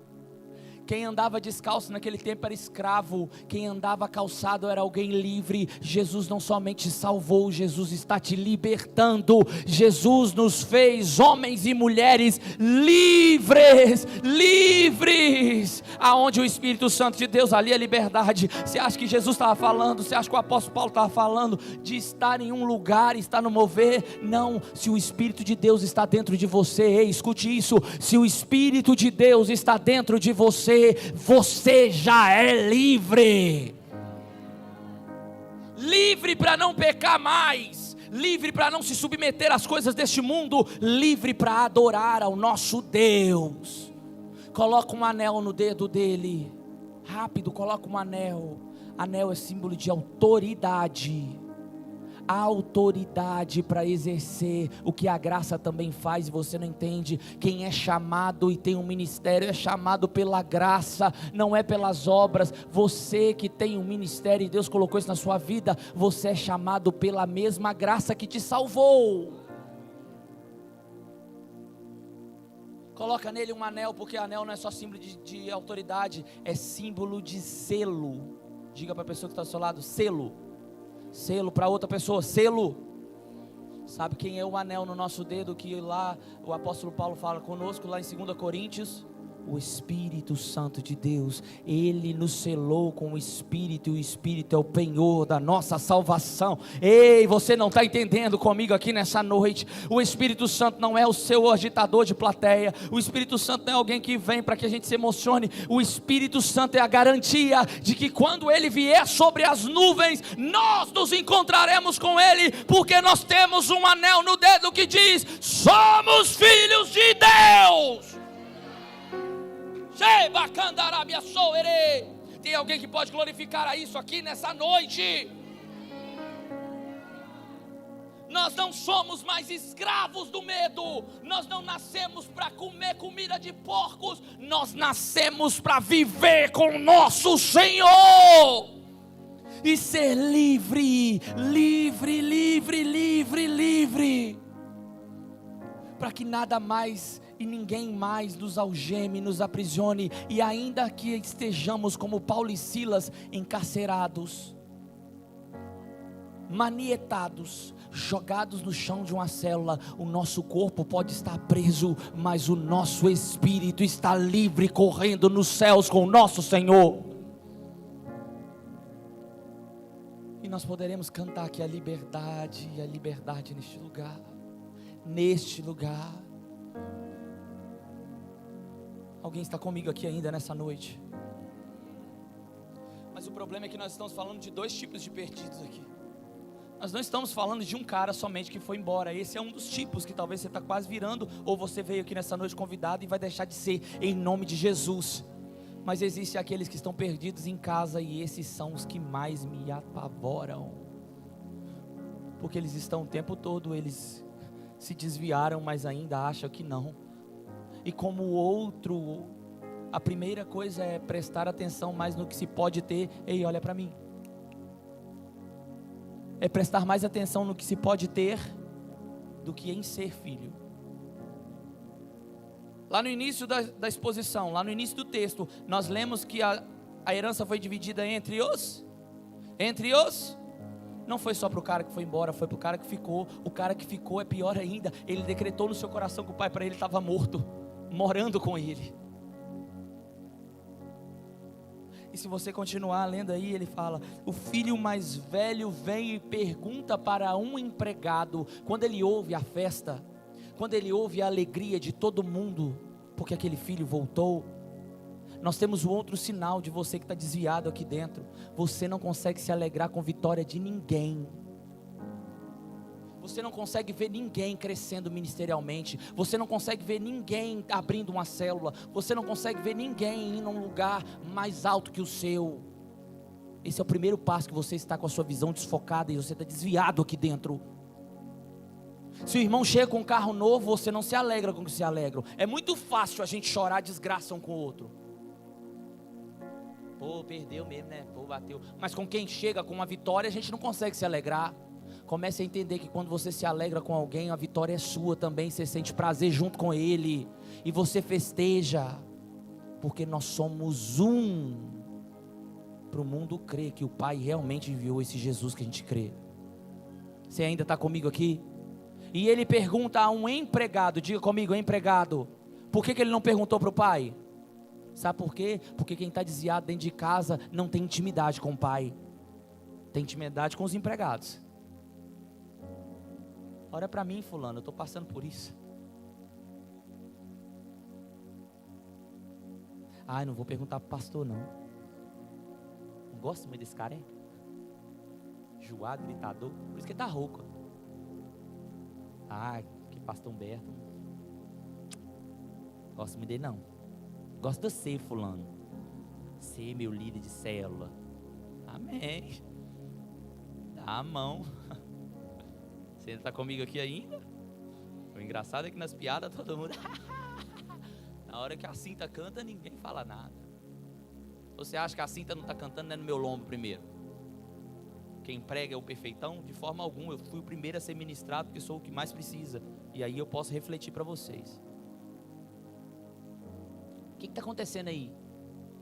Speaker 2: Quem andava descalço naquele tempo era escravo, quem andava calçado era alguém livre. Jesus não somente salvou, Jesus está te libertando. Jesus nos fez homens e mulheres livres, livres. Aonde o Espírito Santo de Deus, ali é liberdade. Você acha que Jesus estava falando, você acha que o apóstolo Paulo estava falando de estar em um lugar, estar no mover? Não, se o Espírito de Deus está dentro de você, ei, escute isso, se o Espírito de Deus está dentro de você, você já é livre. Livre para não pecar mais, livre para não se submeter às coisas deste mundo, livre para adorar ao nosso Deus. Coloca um anel no dedo dele, rápido, coloca um anel. Anel é símbolo de autoridade. A autoridade para exercer o que a graça também faz, e você não entende. Quem é chamado e tem um ministério é chamado pela graça, não é pelas obras. Você que tem um ministério e Deus colocou isso na sua vida, você é chamado pela mesma graça que te salvou. Coloca nele um anel, porque anel não é só símbolo de autoridade, é símbolo de selo. Diga para a pessoa que está do seu lado: selo. Selo para outra pessoa, selo. Sabe quem é o anel no nosso dedo que lá o apóstolo Paulo fala conosco lá em 2 Coríntios? O Espírito Santo de Deus. Ele nos selou com o Espírito, e o Espírito é o penhor da nossa salvação. Ei, você não está entendendo comigo aqui nessa noite? O Espírito Santo não é o seu agitador de plateia, o Espírito Santo não é alguém que vem para que a gente se emocione. O Espírito Santo é a garantia de que quando Ele vier sobre as nuvens, nós nos encontraremos com Ele, porque nós temos um anel no dedo que diz: somos filhos de Deus. Tem alguém que pode glorificar a isso aqui nessa noite? Nós não somos mais escravos do medo. Nós não nascemos para comer comida de porcos. Nós nascemos para viver com o nosso Senhor e ser livre, livre, livre, livre, livre, para que nada mais e ninguém mais nos algeme, nos aprisione, e ainda que estejamos como Paulo e Silas, encarcerados, manietados, jogados no chão de uma célula, o nosso corpo pode estar preso, mas o nosso espírito está livre, correndo nos céus com o nosso Senhor. E nós poderemos cantar que a liberdade neste lugar, neste lugar. Alguém está comigo aqui ainda nessa noite? Mas o problema é que nós estamos falando de dois tipos de perdidos aqui. Nós não estamos falando de um cara somente que foi embora. Esse é um dos tipos que talvez você está quase virando, ou você veio aqui nessa noite convidado e vai deixar de ser, em nome de Jesus. Mas existem aqueles que estão perdidos em casa, e esses são os que mais me apavoram, porque eles estão o tempo todo, eles se desviaram, mas ainda acham que não. E como o outro, a primeira coisa é prestar atenção mais no que se pode ter. Ei, olha para mim. É prestar mais atenção no que se pode ter do que em ser filho. Lá no início da exposição, lá no início do texto, nós lemos que a herança foi dividida entre os. Não foi só para o cara que foi embora, foi para o cara que ficou. O cara que ficou é pior ainda. Ele decretou no seu coração que o pai para ele estava morto, morando com ele. E se você continuar lendo aí, ele fala: o filho mais velho vem e pergunta para um empregado. Quando ele ouve a festa, quando ele ouve a alegria de todo mundo, porque aquele filho voltou, nós temos um outro sinal de você que está desviado aqui dentro. Você não consegue se alegrar com a vitória de ninguém. Você não consegue ver ninguém crescendo ministerialmente. Você não consegue ver ninguém abrindo uma célula. Você não consegue ver ninguém indo a um lugar mais alto que o seu. Esse é o primeiro passo, que você está com a sua visão desfocada e você está desviado aqui dentro. Se o irmão chega com um carro novo, você não se alegra com o que se alegra. É muito fácil a gente chorar desgraça um com o outro. Pô, perdeu mesmo, né? Pô, bateu. Mas com quem chega com uma vitória, a gente não consegue se alegrar. Comece a entender que quando você se alegra com alguém, a vitória é sua também. Você sente prazer junto com ele, e você festeja, porque nós somos um. Para o mundo crer que o Pai realmente enviou esse Jesus que a gente crê. Você ainda está comigo aqui? E ele pergunta a um empregado, diga comigo, empregado, por que ele não perguntou para o pai? Sabe por quê? Porque quem está desviado dentro de casa não tem intimidade com o pai, tem intimidade com os empregados. Ora para mim, fulano, eu estou passando por isso. Ai, não vou perguntar para o pastor não. Não gosto muito desse cara, é? Joado, gritador, por isso que ele está rouco. Ai, que pastor Humberto. Gosto muito dele não. Gosto de você, fulano. Você, meu líder de célula. Amém. Dá a mão. Você ainda está comigo aqui ainda? O engraçado é que nas piadas todo mundo... Na hora que a Cinta canta, ninguém fala nada. Você acha que a Cinta não está cantando, né, no meu lombo primeiro? Quem prega é o perfeitão? De forma alguma. Eu fui o primeiro a ser ministrado, porque sou o que mais precisa. E aí eu posso refletir para vocês. O que está acontecendo aí?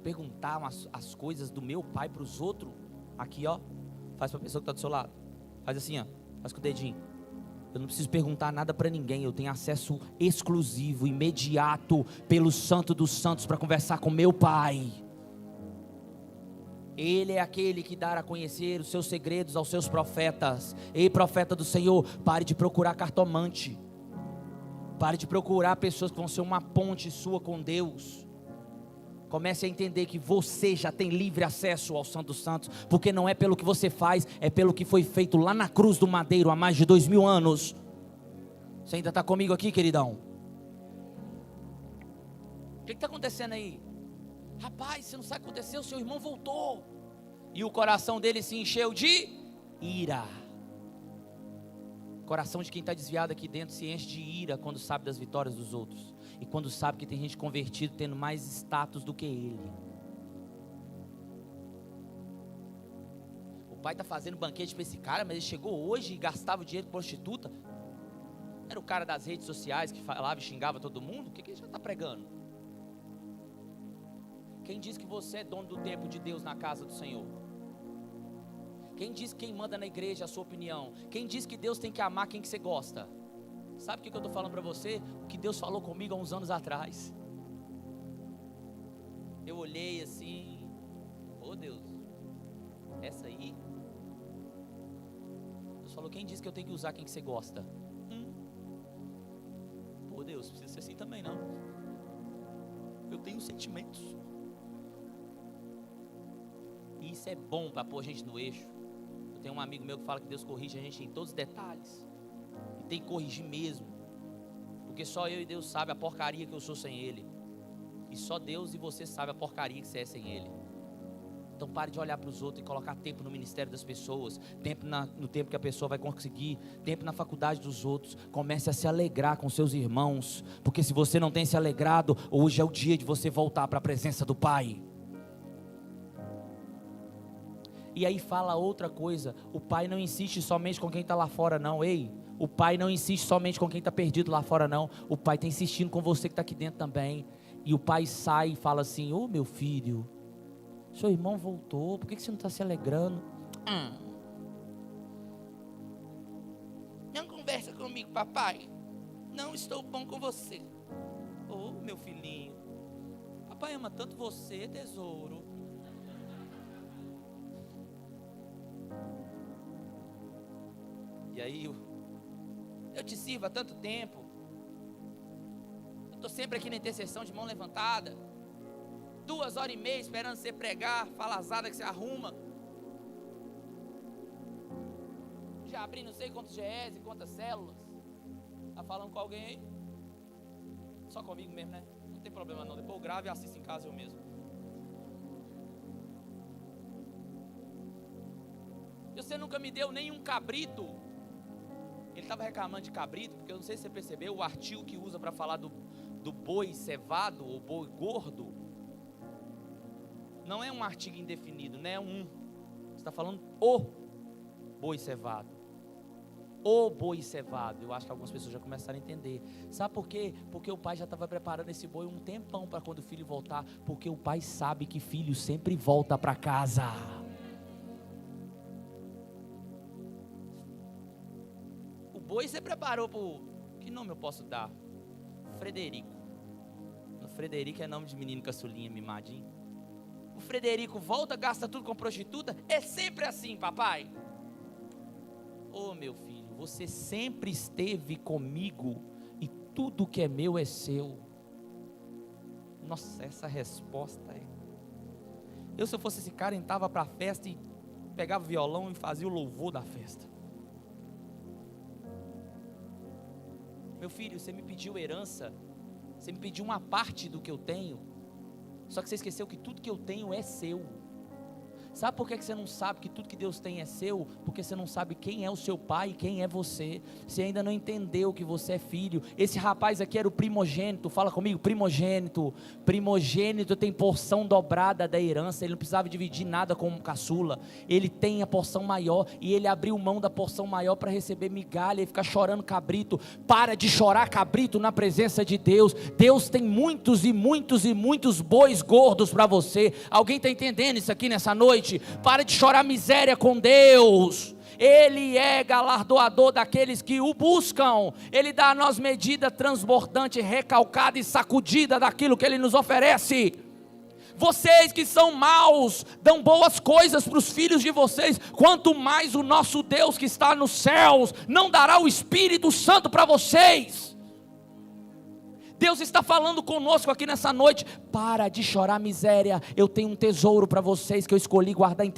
Speaker 2: Perguntar as coisas do meu pai para os outros? Aqui, ó. Faz para a pessoa que está do seu lado. Faz assim, ó. Faz com o dedinho. Eu não preciso perguntar nada para ninguém. Eu tenho acesso exclusivo, imediato, pelo Santo dos Santos, para conversar com meu pai. Ele é aquele que dá a conhecer os seus segredos aos seus profetas. Ei, profeta do Senhor, pare de procurar cartomante. Pare de procurar pessoas que vão ser uma ponte sua com Deus. Comece a entender que você já tem livre acesso ao Santo dos Santos, porque não é pelo que você faz, é pelo que foi feito lá na cruz do madeiro há mais de 2000 anos. Você ainda está comigo aqui, queridão? O que está acontecendo aí? Rapaz, você não sabe o que aconteceu, seu irmão voltou. E o coração dele se encheu de ira. Coração de quem está desviado aqui dentro se enche de ira quando sabe das vitórias dos outros. E quando sabe que tem gente convertida tendo mais status do que ele. O pai está fazendo banquete para esse cara, mas ele chegou hoje e gastava dinheiro com prostituta. Era o cara das redes sociais que falava e xingava todo mundo. O que ele já está pregando? Quem diz que você é dono do tempo de Deus na casa do Senhor? Quem diz que quem manda na igreja é a sua opinião? Quem diz que Deus tem que amar quem que você gosta? Sabe o que eu estou falando para você? O que Deus falou comigo há uns anos atrás. Eu olhei assim, oh Deus, essa aí? Deus falou, quem diz que eu tenho que usar quem que você gosta? Pô Deus, não precisa ser assim também não. Eu tenho sentimentos. E isso é bom para pôr a gente no eixo. Eu tenho um amigo meu que fala que Deus corrige a gente em todos os detalhes. E tem que corrigir mesmo. Porque só eu e Deus sabe a porcaria que eu sou sem Ele. E só Deus e você sabe a porcaria que você é sem Ele. Então pare de olhar para os outros e colocar tempo no ministério das pessoas. Tempo no tempo que a pessoa vai conseguir. Tempo na faculdade dos outros. Comece a se alegrar com seus irmãos. Porque se você não tem se alegrado, hoje é o dia de você voltar para a presença do Pai. E aí fala outra coisa, o pai não insiste somente com quem está lá fora não, ei, o pai não insiste somente com quem está perdido lá fora não, o pai está insistindo com você que está aqui dentro também, e o pai sai e fala assim, ô meu filho, seu irmão voltou, por que você não está se alegrando? Não conversa comigo papai, não estou bom com você, ô meu filhinho, papai ama tanto você tesouro. E aí, eu te sirvo há tanto tempo. Eu estou sempre aqui na intercessão de mão levantada. 2h30 esperando você pregar, falazada que você arruma. Já abri não sei quantos GEs e quantas células. Tá falando com alguém aí? Só comigo mesmo, né? Não tem problema não, depois eu gravo e assisto em casa eu mesmo. E você nunca me deu nenhum cabrito. Ele estava reclamando de cabrito, porque eu não sei se você percebeu, o artigo que usa para falar do boi cevado, ou boi gordo, não é um artigo indefinido, não é um. Você está falando o boi cevado. O boi cevado. Eu acho que algumas pessoas já começaram a entender. Sabe por quê? Porque o pai já estava preparando esse boi um tempão para quando o filho voltar, porque o pai sabe que filho sempre volta para casa. Boi você preparou para o... Que nome eu posso dar? Frederico. O Frederico é nome de menino caçulinha, mimadinho. O Frederico volta, gasta tudo com prostituta. É sempre assim, papai. Ô meu filho, você sempre esteve comigo e tudo que é meu é seu. Nossa, essa resposta é... Se eu fosse esse cara, entrava para a festa e pegava o violão e fazia o louvor da festa. Meu filho, você me pediu herança, você me pediu uma parte do que eu tenho, só que você esqueceu que tudo que eu tenho é seu. Sabe por que você não sabe que tudo que Deus tem é seu? Porque você não sabe quem é o seu pai e quem é você. Você ainda não entendeu que você é filho. Esse rapaz aqui era o primogênito, fala comigo, primogênito. Primogênito tem porção dobrada da herança, ele não precisava dividir nada com o caçula. Ele tem a porção maior e ele abriu mão da porção maior para receber migalha e ficar chorando cabrito. Para de chorar cabrito na presença de Deus. Deus tem muitos e muitos e muitos bois gordos para você. Alguém está entendendo isso aqui nessa noite? Para de chorar miséria com Deus. Ele é galardoador daqueles que o buscam. Ele dá a nós medida transbordante, recalcada e sacudida daquilo que Ele nos oferece. Vocês que são maus, dão boas coisas para os filhos de vocês. Quanto mais o nosso Deus que está nos céus não dará o Espírito Santo para vocês. Deus está falando conosco aqui nessa noite. Para de chorar miséria. Eu tenho um tesouro para vocês que eu escolhi guardar em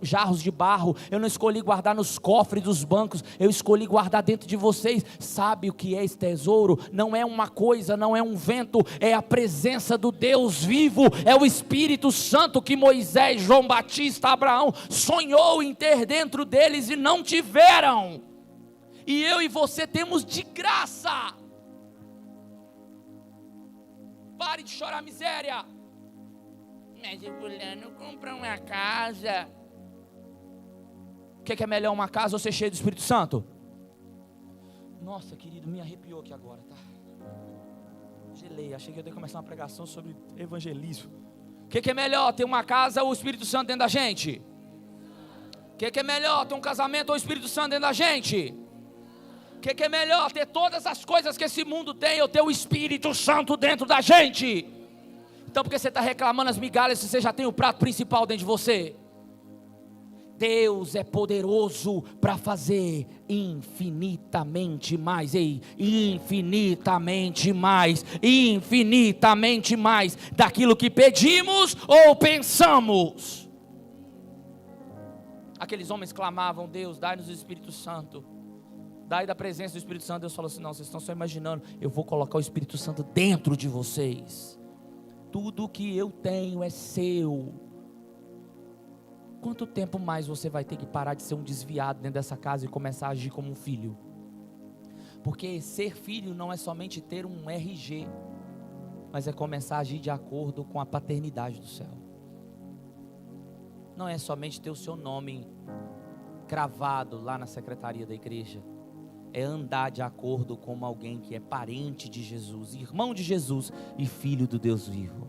Speaker 2: jarros de barro. Eu não escolhi guardar nos cofres dos bancos. Eu escolhi guardar dentro de vocês. Sabe o que é esse tesouro? Não é uma coisa, não é um vento. É a presença do Deus vivo. É o Espírito Santo que Moisés, João Batista, Abraão sonhou em ter dentro deles e não tiveram. E eu e você temos de graça. Pare de chorar miséria. Mas o fulano compra uma casa. O que é melhor, uma casa ou ser cheio do Espírito Santo? Nossa, querido, me arrepiou aqui agora, tá? Gelei, achei que eu ia começar uma pregação sobre evangelismo. O que é melhor, ter uma casa ou o Espírito Santo dentro da gente? O que é melhor, ter um casamento ou o Espírito Santo dentro da gente? O que é melhor, ter todas as coisas que esse mundo tem ou ter o Espírito Santo dentro da gente? Então por que você está reclamando as migalhas se você já tem o prato principal dentro de você? Deus é poderoso para fazer infinitamente mais, infinitamente mais daquilo que pedimos ou pensamos. Aqueles homens clamavam: Deus, dai-nos o Espírito Santo, dai da presença do Espírito Santo. Deus falou assim: não, vocês estão só imaginando, eu vou colocar o Espírito Santo dentro de vocês. Tudo que eu tenho é seu. Quanto tempo mais você vai ter que parar de ser um desviado dentro dessa casa e começar a agir como um filho? Porque ser filho não é somente ter um RG, mas é começar a agir de acordo com a paternidade do céu. Não é somente ter o seu nome cravado lá na secretaria da igreja. É andar de acordo com alguém que é parente de Jesus, irmão de Jesus e filho do Deus vivo.